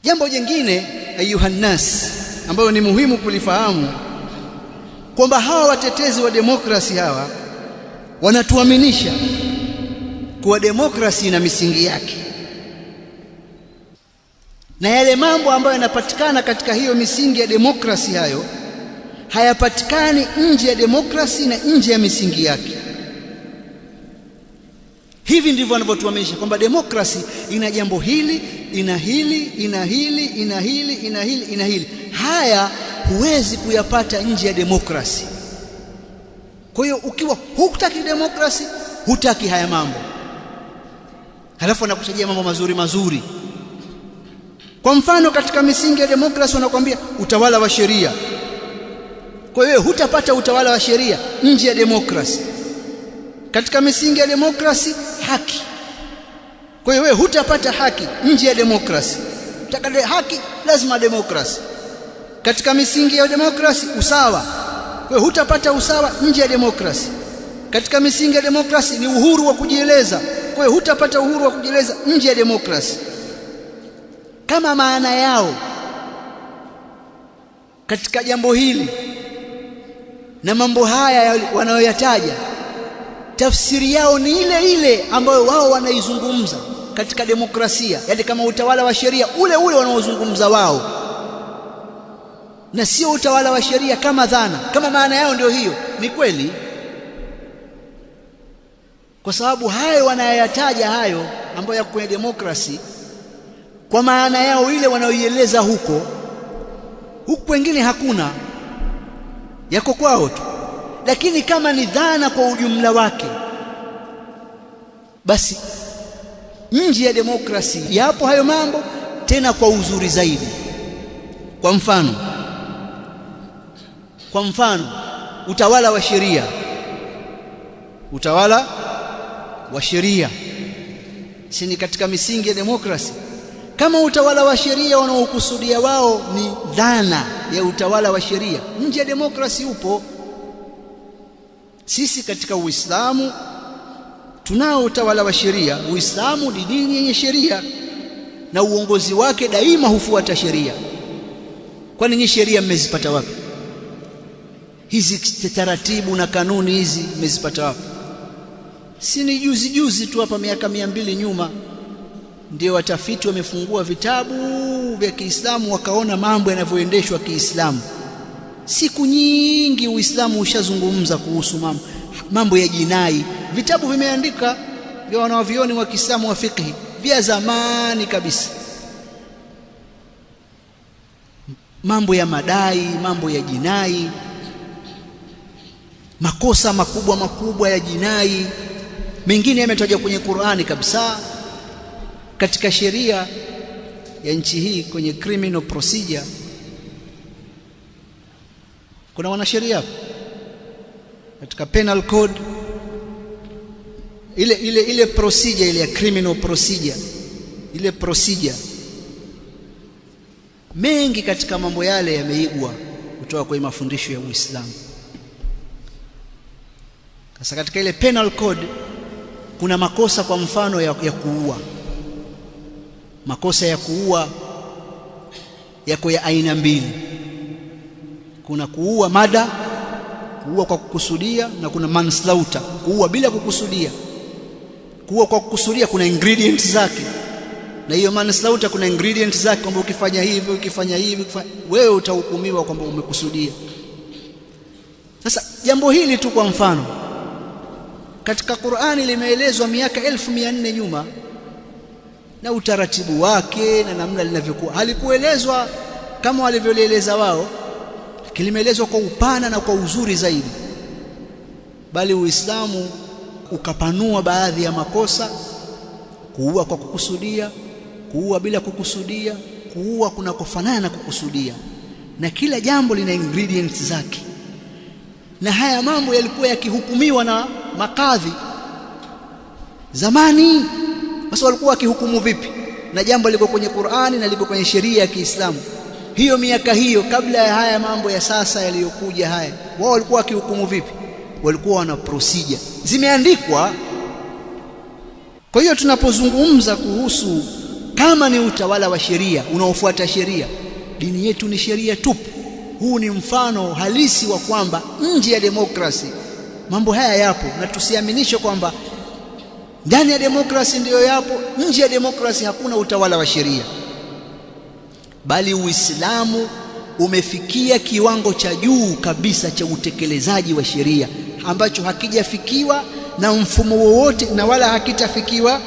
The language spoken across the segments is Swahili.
Jambo jingine ayuhannas ambayo ni muhimu kulifahamu, kwamba hawa watetezi wa demokrasi hawa wanatuaminisha kuwa demokrasi ina misingi yake, na yale mambo ambayo yanapatikana katika hiyo misingi ya demokrasi hayo hayapatikani nje ya demokrasi na nje ya misingi yake. Hivi ndivyo wanavyotuaminisha kwamba demokrasi ina jambo hili, ina hili, ina hili, ina hili, ina hili, ina hili. Haya huwezi kuyapata nje ya demokrasi. Kwa hiyo ukiwa hutaki demokrasi, hutaki haya mambo, halafu wanakutajia mambo mazuri mazuri. Kwa mfano, katika misingi ya demokrasi wanakuambia utawala wa sheria. Kwa hiyo hutapata utawala wa sheria nje ya demokrasi. Katika misingi ya demokrasi, haki. Kwa hiyo wewe hutapata haki nje ya demokrasi. Utaka haki, lazima demokrasi. Katika misingi ya demokrasi, usawa. Kwa hiyo hutapata usawa nje ya demokrasi. Katika misingi ya demokrasi ni uhuru wa kujieleza. Kwa hiyo hutapata uhuru wa kujieleza nje ya demokrasi. Kama maana yao katika jambo hili na mambo haya wanayoyataja, tafsiri yao ni ile ile ambayo wao wanaizungumza katika demokrasia, yaani kama utawala wa sheria ule ule wanaozungumza wao, na sio utawala wa sheria kama dhana. Kama maana yao ndio hiyo, ni kweli, kwa sababu hayo wanayoyataja hayo ambayo yako kwenye demokrasi, kwa maana yao ile wanaoieleza huko wengine hakuna, yako kwao tu. Lakini kama ni dhana kwa ujumla wake, basi nje ya demokrasi yapo hayo mambo, tena kwa uzuri zaidi. Kwa mfano utawala wa sheria. Utawala wa sheria si ni katika misingi ya demokrasi? Kama utawala wa sheria wanaokusudia wao ni dhana ya utawala wa sheria, nje ya demokrasi upo. Sisi katika Uislamu tunao utawala wa sheria. Uislamu ni dini yenye sheria na uongozi wake daima hufuata sheria. Kwani nyinyi sheria mmezipata wapi? Hizi taratibu na kanuni hizi mmezipata wapi? Si ni juzi tu hapa miaka 200 nyuma ndio watafiti wamefungua vitabu vya Kiislamu wakaona mambo yanavyoendeshwa Kiislamu. Siku nyingi Uislamu ushazungumza kuhusu mambo ya jinai. Vitabu vimeandika vya wanavyuoni wa Kiislamu wa fiqh vya zamani kabisa, mambo ya madai, mambo ya jinai, makosa makubwa ya jinai. Mengine yametajwa kwenye Qur'ani kabisa. Katika sheria ya nchi hii kwenye criminal procedure kuna wanasheria katika penal code ile procedure ile ya criminal procedure, ile procedure mengi katika mambo yale yameigwa kutoka kwa mafundisho ya Uislamu. Sasa katika ile penal code kuna makosa, kwa mfano ya kuua. Makosa ya kuua yako ya aina mbili. Kuna kuua mada, kuua kwa kukusudia, na kuna manslaughter, kuua bila kukusudia. Kuua kwa kukusudia kuna ingredients zake, na hiyo manslaughter kuna ingredients zake, kwamba ukifanya hivi wewe utahukumiwa kwamba umekusudia. Sasa jambo hili tu kwa mfano katika Qur'ani limeelezwa miaka 1400 nyuma, na utaratibu wake na namna linavyokuwa. Halikuelezwa kama walivyoeleza wao, limeelezwa kwa upana na kwa uzuri zaidi. Bali Uislamu ukapanua baadhi ya makosa: kuua kwa kukusudia, kuua bila kukusudia, kuua kunakofanana na kukusudia, na kila jambo lina ingredients zake. Na haya mambo yalikuwa yakihukumiwa na makadhi zamani. Basi walikuwa wakihukumu vipi? Na jambo liko kwenye Qur'ani na liko kwenye sheria ya Kiislamu. Hiyo miaka hiyo kabla ya haya mambo ya sasa yaliyokuja haya, wao walikuwa wakihukumu vipi? Walikuwa wana procedure zimeandikwa. Kwa hiyo tunapozungumza kuhusu kama ni utawala wa sheria unaofuata sheria, dini yetu ni sheria tupu. Huu ni mfano halisi wa kwamba nje ya demokrasi mambo haya yapo, na tusiaminishe kwamba ndani ya demokrasi ndiyo yapo, nje ya demokrasi hakuna utawala wa sheria. Bali Uislamu umefikia kiwango cha juu kabisa cha utekelezaji wa sheria ambacho hakijafikiwa na mfumo wowote na wala hakitafikiwa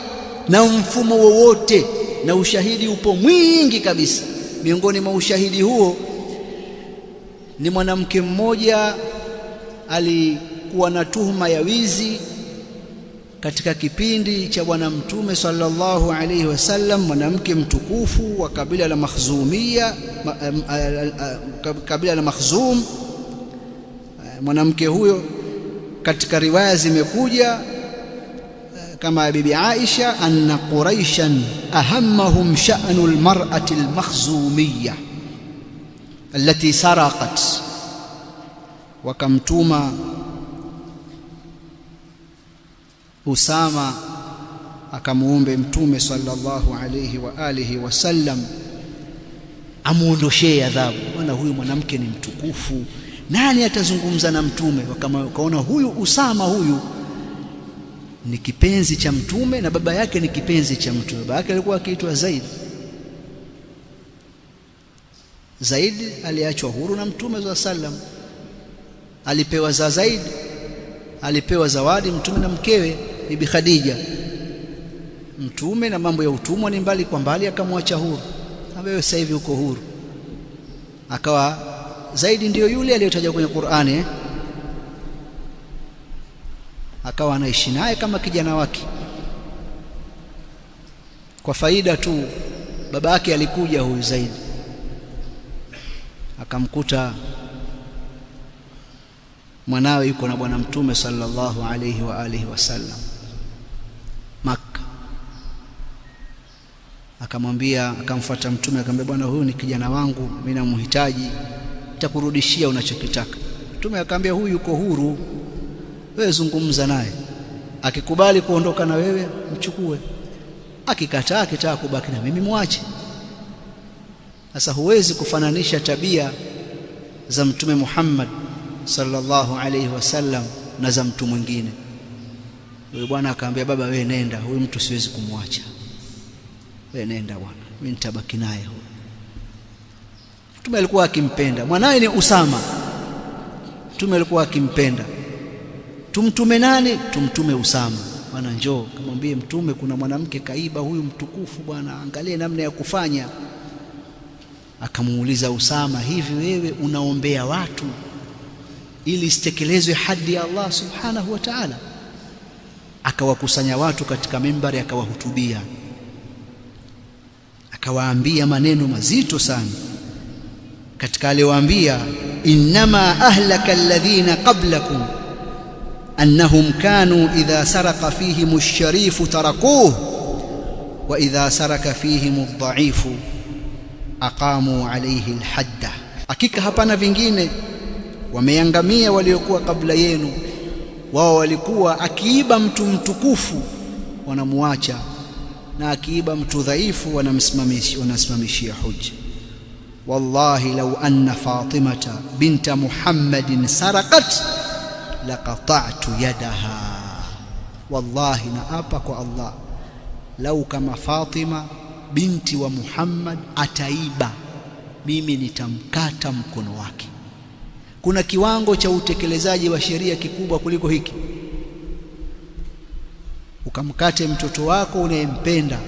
na mfumo wowote, na ushahidi upo mwingi kabisa. Miongoni mwa ushahidi huo ni mwanamke mmoja alikuwa na tuhuma ya wizi katika kipindi cha Bwana Mtume sallallahu alaihi wasallam, mwanamke mtukufu wa kabila la Makhzumia, kabila la Makhzum. Mwanamke huyo katika riwaya zimekuja kama Bibi Aisha, anna Quraishan ahammahum sha'nu almar'ati almakhzumiyya allati saraqat, wakamtuma Usama akamuombe Mtume sallallahu alayhi wa alihi wasallam amuondoshee adhabu. Maana huyu mwanamke ni mtukufu, nani atazungumza na Mtume? Wakaona huyu Usama huyu ni kipenzi cha Mtume na baba yake ni kipenzi cha Mtume. Baba yake alikuwa akiitwa Zaid. Zaid aliachwa huru na Mtume sallallahu alayhi wasallam, alipewa za Zaid, alipewa zawadi Mtume na mkewe Bibi Khadija. Mtume na mambo ya utumwa ni mbali kwa mbali, akamwacha huru. Wewe sasa hivi uko huru. Akawa Zaidi ndiyo yule aliyotajwa kwenye Qur'ani, akawa anaishi naye kama kijana wake. Kwa faida tu, baba yake alikuja huyu Zaidi, akamkuta mwanawe yuko na Bwana Mtume sallallahu alayhi wa alihi wasallam Makka. Akamwambia, akamfuata Mtume akamwambia, bwana, huyu ni kijana wangu, mimi namhitaji, nitakurudishia unachokitaka. Mtume akamwambia, huyu yuko huru, wewe zungumza naye, akikubali kuondoka na wewe mchukue, akikataa akitaka kubaki na mimi mwache. Sasa huwezi kufananisha tabia za Mtume Muhammad sallallahu alayhi wasallam na za mtu mwingine. Huyo bwana akamwambia, baba, wewe nenda, huyu mtu siwezi kumwacha, wewe nenda bwana, mimi nitabaki naye. Mtume alikuwa akimpenda mwanae, ni Usama. Mtume alikuwa akimpenda. Tumtume nani? Tumtume Usama. Bwana, njoo kamwambie Mtume kuna mwanamke kaiba huyu mtukufu, bwana, angalie namna ya kufanya. Akamuuliza Usama, hivi wewe unaombea watu ili isitekelezwe hadi ya Allah subhanahu wa ta'ala? Akawakusanya watu katika mimbari, akawahutubia, akawaambia maneno mazito sana. Katika aliyowaambia, innama ahlaka alladhina qablakum annahum kanu idha saraka fihim ash-sharifu tarakuhu wa idha saraka fihim ad-dha'ifu aqamu alayhi al-hadda. Hakika hapana vingine, wameangamia waliokuwa kabla yenu. Wao walikuwa akiiba mtu mtukufu wanamuacha, na akiiba mtu dhaifu wanasimamishia hujja. Wallahi law anna Fatimata binta Muhammadin saraqat laqata'tu yadaha. Wallahi, naapa kwa Allah, lau kama Fatima binti wa Muhammad ataiba, mimi nitamkata mkono wake. Kuna kiwango cha utekelezaji wa sheria kikubwa kuliko hiki? Ukamkate mtoto wako unayempenda,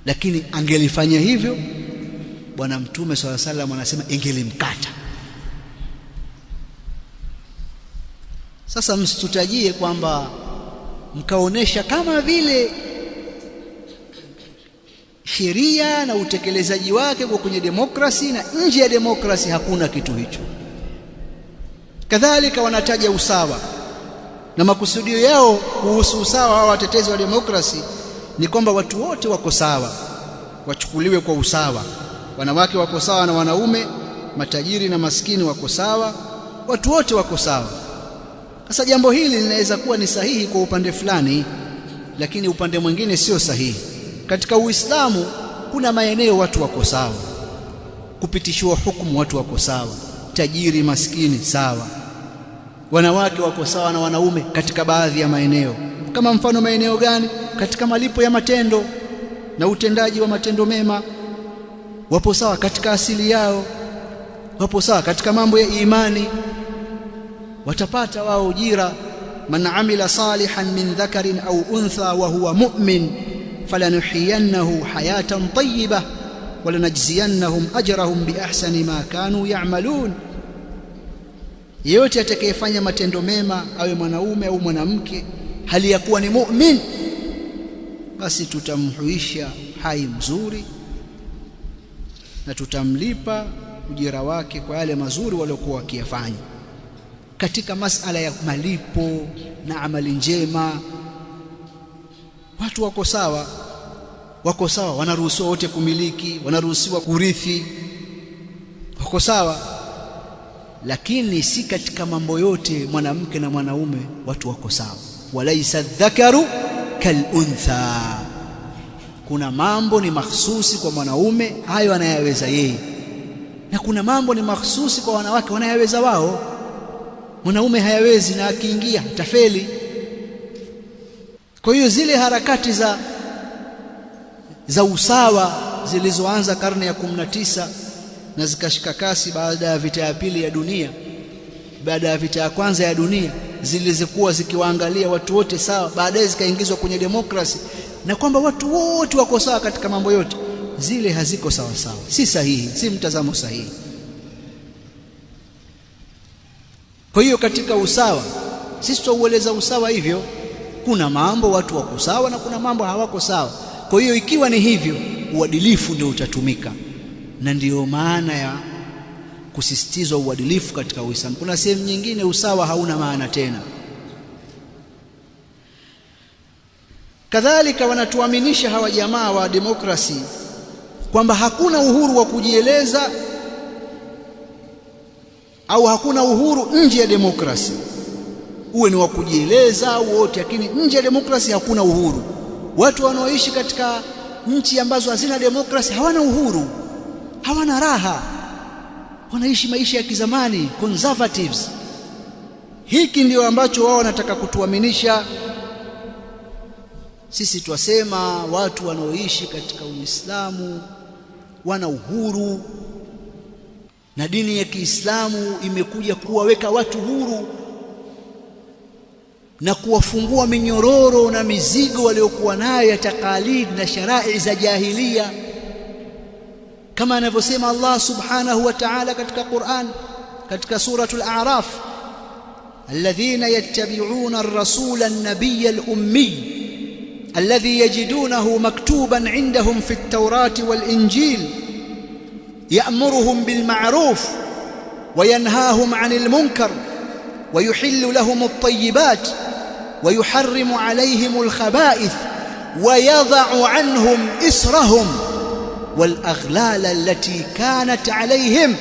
lakini angelifanya hivyo Bwana Mtume sallallahu alaihi wasallam anasema ingelimkata. Sasa msitutajie kwamba mkaonesha kama vile sheria na utekelezaji wake kwa kwenye demokrasi, na nje ya demokrasi hakuna kitu hicho. Kadhalika wanataja usawa, na makusudio yao kuhusu usawa wa watetezi wa demokrasi ni kwamba watu wote wako sawa, wachukuliwe kwa usawa. Wanawake wako sawa na wanaume, matajiri na maskini wako sawa, watu wote wako sawa. Sasa jambo hili linaweza kuwa ni sahihi kwa upande fulani, lakini upande mwingine sio sahihi. Katika Uislamu kuna maeneo watu wako sawa, kupitishiwa hukumu watu wako sawa, tajiri maskini sawa, wanawake wako sawa na wanaume katika baadhi ya maeneo. Kama mfano maeneo gani? Katika malipo ya matendo na utendaji wa matendo mema wapo sawa katika asili yao, wapo sawa katika mambo ya imani, watapata wao ujira. Man amila salihan min dhakarin au untha wa huwa mu'min falanuhyiyannahu hayatan tayyibah walanajziyannahum ajrahum biahsani ma kanu ya'malun. Yeyote atakayefanya matendo mema, awe mwanaume au mwanamke, hali ya kuwa ni mu'min, basi tutamhuisha hai mzuri na tutamlipa ujira wake kwa yale mazuri waliokuwa wakiyafanya. Katika masala ya malipo na amali njema watu wako sawa, wako sawa, wanaruhusiwa wote kumiliki, wanaruhusiwa kurithi, wako sawa. Lakini si katika mambo yote mwanamke na mwanaume watu wako sawa. Walaisa dhakaru kaluntha, kuna mambo ni mahsusi kwa mwanaume, hayo anayaweza yeye, na kuna mambo ni mahsusi kwa wanawake, wanayaweza wao, mwanaume hayawezi, na akiingia tafeli. Kwa hiyo zile harakati za usawa zilizoanza karne ya 19 na zikashika kasi baada ya vita ya pili ya dunia, baada ya vita ya kwanza ya dunia, zilizokuwa zikiwaangalia watu wote sawa, baadaye zikaingizwa kwenye demokrasi na kwamba watu wote wako sawa katika mambo yote, zile haziko sawa sawa, si sahihi, si mtazamo sahihi. Kwa hiyo katika usawa, sisi tuueleza usawa hivyo, kuna mambo watu wako sawa na kuna mambo hawako sawa. Kwa hiyo ikiwa ni hivyo, uadilifu ndio utatumika, na ndiyo maana ya kusisitizwa uadilifu katika Uislamu. Kuna sehemu nyingine usawa hauna maana tena. Kadhalika wanatuaminisha hawa jamaa wa demokrasi kwamba hakuna uhuru wa kujieleza au hakuna uhuru nje ya demokrasi. Uwe ni wa kujieleza au wote, lakini nje ya demokrasi hakuna uhuru. Watu wanaoishi katika nchi ambazo hazina demokrasi hawana uhuru, hawana raha, wanaishi maisha ya kizamani, conservatives. Hiki ndio ambacho wao wanataka kutuaminisha. Sisi twasema watu wanaoishi katika Uislamu wana uhuru, na dini ya Kiislamu imekuja kuwaweka watu huru na kuwafungua minyororo na mizigo waliokuwa nayo ya takalid na sharai za jahiliya, kama anavyosema Allah subhanahu wa ta'ala katika Qur'an, katika suratul A'raf, alladhina yattabi'una ar-rasula an-nabiyya al-ummi alladhi yajidunahu maktuban 'indahum fi at-taurati wal-injil ya'muruhum bil ma'ruf wa yanhahum 'anil munkar wa yuhillu lahum at-tayyibat wa yuharrimu 'alayhim al-khaba'ith wa yadh'u 'anhum israhum والأغلال التي كانت عليهم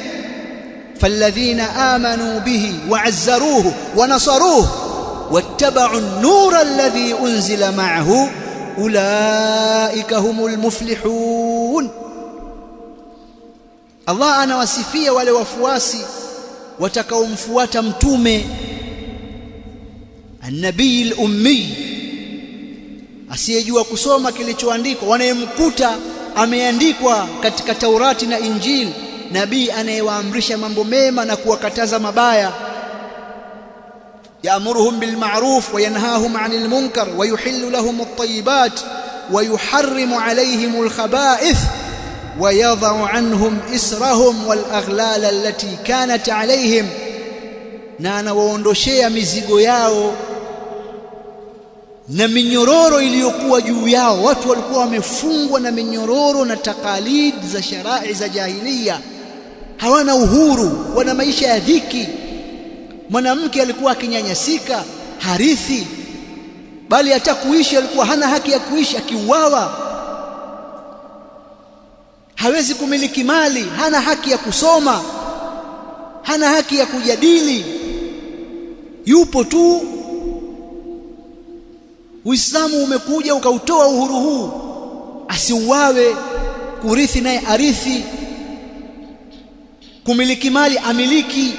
فالذين آمنوا به وعزروه ونصروه واتبعوا النور الذي أنزل معه أولئك هم المفلحون. Allah anawasifia wale wafuasi watakaomfuata mtume an-nabii al-ummi, asiyejua kusoma kilichoandikwa, wanayemkuta ameandikwa katika Taurati na Injili, nabii anayewaamrisha mambo mema na kuwakataza mabaya. Ya'muruhum bil ma'ruf wa yanhahum 'anil munkar wa yuhillu lahum at-tayyibat wa yuharrimu 'alayhim al-khaba'ith wa yadh'u 'anhum israhum wal aghlal allati kanat 'alayhim, na anawaondoshea mizigo yao na minyororo iliyokuwa juu yao. Watu walikuwa wamefungwa na minyororo na takalid za sharai za jahiliya, hawana uhuru, wana maisha ya dhiki. Mwanamke alikuwa akinyanyasika, harithi, bali hata kuishi alikuwa hana haki ya kuishi, akiuawa. Hawezi kumiliki mali, hana haki ya kusoma, hana haki ya kujadili, yupo tu. Uislamu umekuja ukautoa uhuru huu asiuawe, kurithi naye arithi, kumiliki mali amiliki,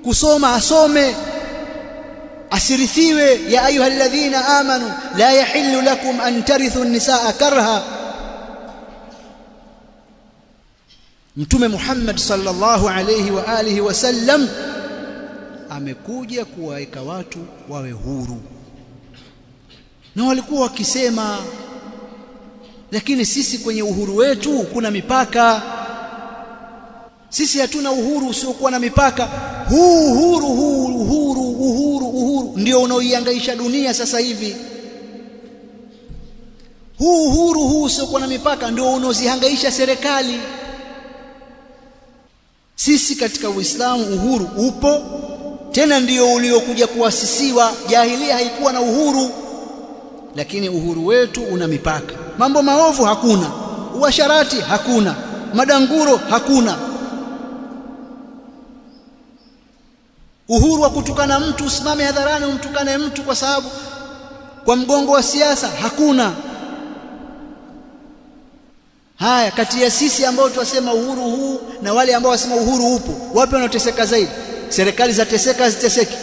kusoma asome, asirithiwe. Ya ayyuhalladhina amanu la yahillu lakum an tarithu an-nisaa karha. Mtume Muhammad sallallahu alayhi wa alihi wasallam amekuja kuwaeka watu wawe huru, na walikuwa wakisema, lakini sisi kwenye uhuru wetu kuna mipaka, sisi hatuna uhuru usiokuwa na mipaka. Huu uhuru ndio unaoihangaisha dunia sasa hivi. Huu uhuru usiokuwa na mipaka ndio unaozihangaisha serikali. Sisi katika Uislamu uhuru upo, tena ndio uliokuja kuasisiwa. Jahilia haikuwa na uhuru, lakini uhuru wetu una mipaka. Mambo maovu hakuna, uasharati hakuna, madanguro hakuna. Uhuru wa kutukana mtu, usimame hadharani umtukane mtu kwa sababu kwa mgongo wa siasa hakuna. Haya, kati ya sisi ambao tunasema uhuru huu na wale ambao wasema uhuru upo, wapi wanaoteseka zaidi? Serikali zateseka, ziteseki?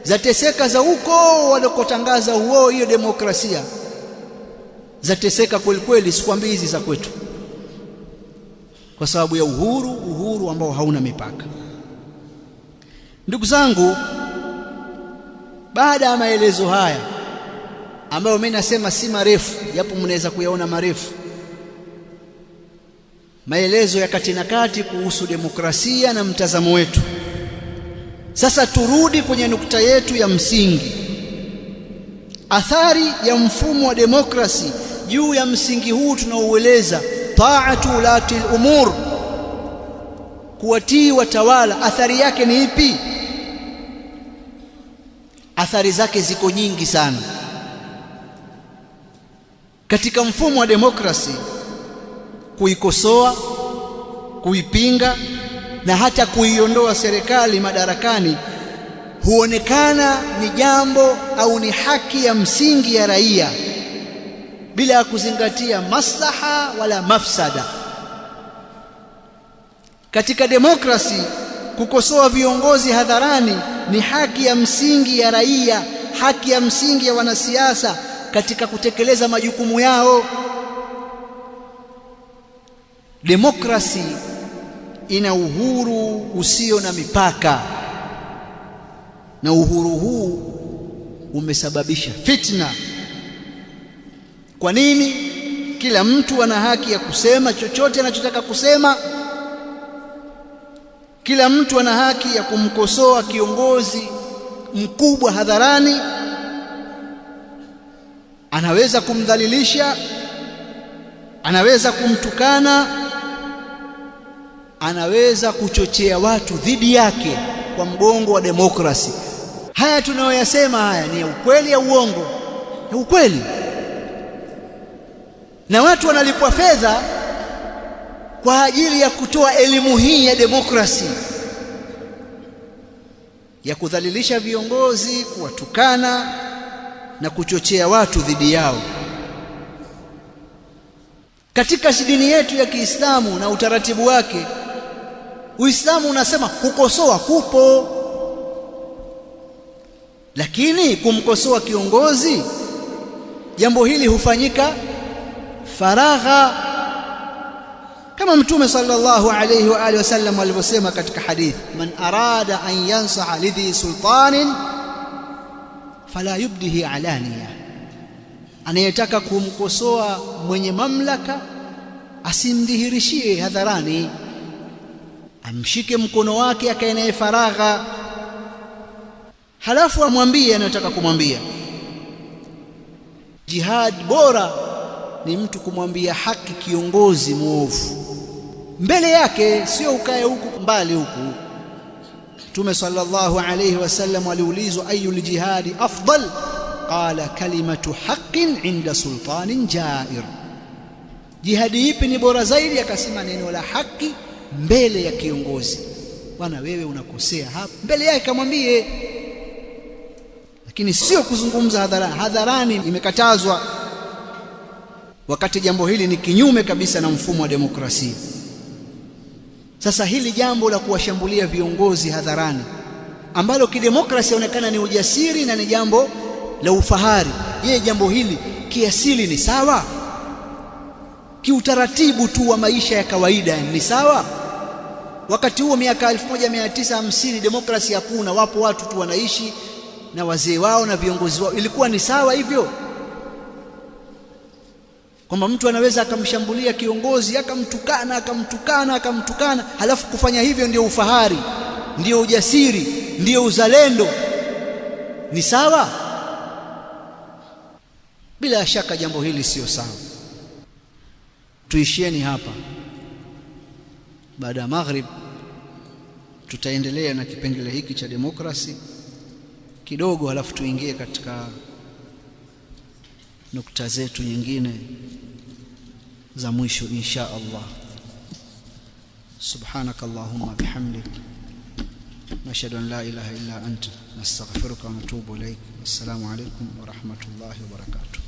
Zateseka za huko walikotangaza huo, hiyo demokrasia zateseka kweli kweli, sikwambii hizi za kwetu, kwa sababu ya uhuru ambao hauna mipaka. Ndugu zangu, baada ya maelezo haya ambayo mimi nasema si marefu, japo mnaweza kuyaona marefu, maelezo ya kati na kati kuhusu demokrasia na mtazamo wetu, sasa turudi kwenye nukta yetu ya msingi, athari ya mfumo wa demokrasi juu ya msingi huu tunaoueleza, taatu ulati al-umur, kuwatii watawala. Athari yake ni ipi? Athari zake ziko nyingi sana katika mfumo wa demokrasi. Kuikosoa, kuipinga na hata kuiondoa serikali madarakani huonekana ni jambo au ni haki ya msingi ya raia, bila ya kuzingatia maslaha wala mafsada. Katika demokrasi, kukosoa viongozi hadharani ni haki ya msingi ya raia, haki ya msingi ya wanasiasa katika kutekeleza majukumu yao. Demokrasi ina uhuru usio na mipaka, na uhuru huu umesababisha fitna. Kwa nini? Kila mtu ana haki ya kusema chochote anachotaka kusema. Kila mtu ana haki ya kumkosoa kiongozi mkubwa hadharani. Anaweza kumdhalilisha, anaweza kumtukana, anaweza kuchochea watu dhidi yake kwa mgongo wa demokrasi. Haya tunayoyasema haya ni ya ukweli ya uongo? Ni ukweli. Na watu wanalipwa fedha kwa ajili ya kutoa elimu hii ya demokrasi, ya kudhalilisha viongozi, kuwatukana na kuchochea watu dhidi yao. Katika dini yetu ya Kiislamu na utaratibu wake, Uislamu unasema kukosoa kupo, lakini kumkosoa kiongozi, jambo hili hufanyika faragha, kama Mtume sallallahu alayhi wa alihi wasallam alivyosema katika hadithi, man arada an yansaha lidhi sultanin fala yubdihi alaniya, anayetaka kumkosoa mwenye mamlaka asimdhihirishie hadharani, amshike mkono wake akae naye faragha, halafu amwambie anayotaka kumwambia. Jihad bora ni mtu kumwambia haki kiongozi mwovu mbele yake, sio ukae huku mbali huku. Mtume sallallahu alayhi wasallam aliulizwa, ayul jihadi afdal? Qala kalimatu haqqin inda sultanin jair, jihadi ipi ni bora zaidi? Akasema neno la haki mbele ya kiongozi. Bwana, wewe unakosea hapa, mbele yake kamwambie, lakini sio kuzungumza hadharani. Hadharani imekatazwa. wakati jambo hili ni kinyume kabisa na mfumo wa demokrasia. Sasa hili jambo la kuwashambulia viongozi hadharani, ambalo kidemokrasia inaonekana ni ujasiri na ni jambo la ufahari, je, jambo hili kiasili ni sawa? Kiutaratibu tu wa maisha ya kawaida ni sawa? Wakati huo miaka 1950 demokrasia hakuna, wapo watu tu wanaishi na wazee wao na viongozi wao. Ilikuwa ni sawa hivyo, kwamba mtu anaweza akamshambulia kiongozi akamtukana, halafu kufanya hivyo ndio ufahari, ndio ujasiri, ndio uzalendo? Ni sawa? Bila shaka jambo hili sio sawa. Tuishieni hapa. Baada ya maghrib tutaendelea na kipengele hiki cha demokrasi kidogo, halafu tuingie katika nukta zetu nyingine za mwisho insha Allah. Subhanakallahumma bihamdik, nashhadu an la ilaha illa anta, nastaghfiruka wa natubu ilaik. Assalamu alaykum wa rahmatullahi wa barakatuh.